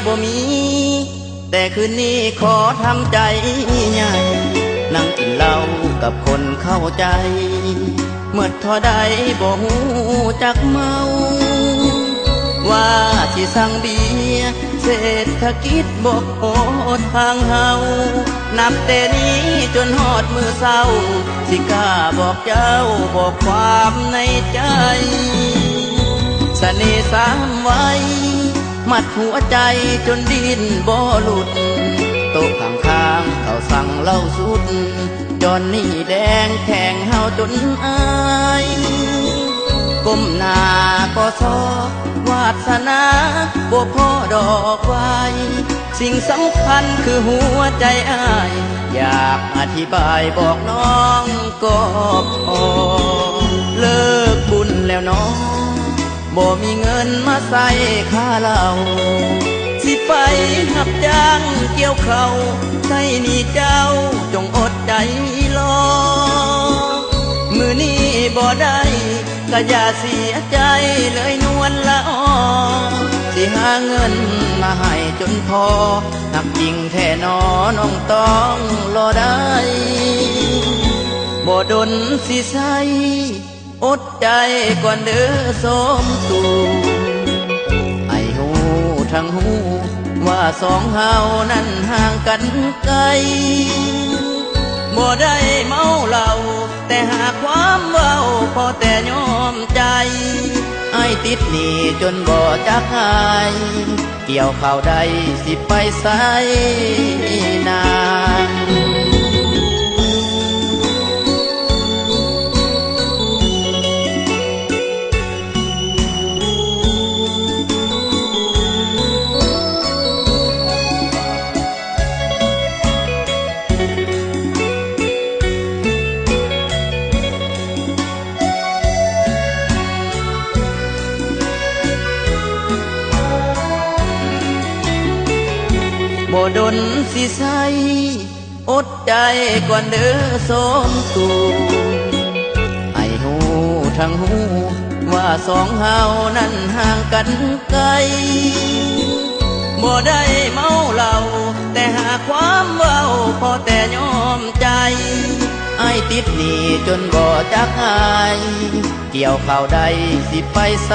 บ่มีแต่คืนนี้ขอทำใจใหญ่นั่งกินเหล้ากับคนเข้าใจเมื่อทอใดบ่หูจักเมาว่าที่สั่งเบียร์เศรษฐกิจบ่โอดทางเฮานับแต่นี้จนฮอดมือเศร้าสิกล้าบอกเจ้าบอกความในใจเสน่ห์สามไว้มัดหัวใจจนดิ้นบ่หลุดโต๊ะข้างๆเขาสั่งเหล้าสุดจอนนี่แดงแข่งเฮาจนอายก้มหน้าก็ซอวาสนาบ่พอดอกไว้สิ่งสำคัญคือหัวใจอ้ายอยากอธิบายบอกน้องก็พอเลิกบุญแล้วน้องบ่มีเงินมาใส่ค่าเหล้าสิไปหับจ้างเกี่ยวเขาใส่นี่เจ้าจงอดใจรอมือนี้บ่ได้ก็อย่าเสียใจเลยนวลละออสิหาเงินมาให้จนพอนับจริงแท้นอน้องต้องรอได้บ่ดนสิใสอดใจก่อนเด้อสมตูให้หูทั้งหูว่าสองเฮานั้นห่างกันไกลบ่ได้เมาเหล้าแต่หากความเว้าพอแต่ยอมใจไอ้ติดหนี้จนบ่จักหายเกี่ยวข้าวใดสิไปไสนานบ่ดนสิใสอดใจก่อนเด้อสมตูให้หูทั้งหูว่าสองเฮานั้นห่างกันไกลบ่ได้เมาเหล้าแต่หากความเว้าพอแต่ยอมใจไอ้ติดหนี้จนบ่จักอายเกี่ยวข้าวใดสิไปไส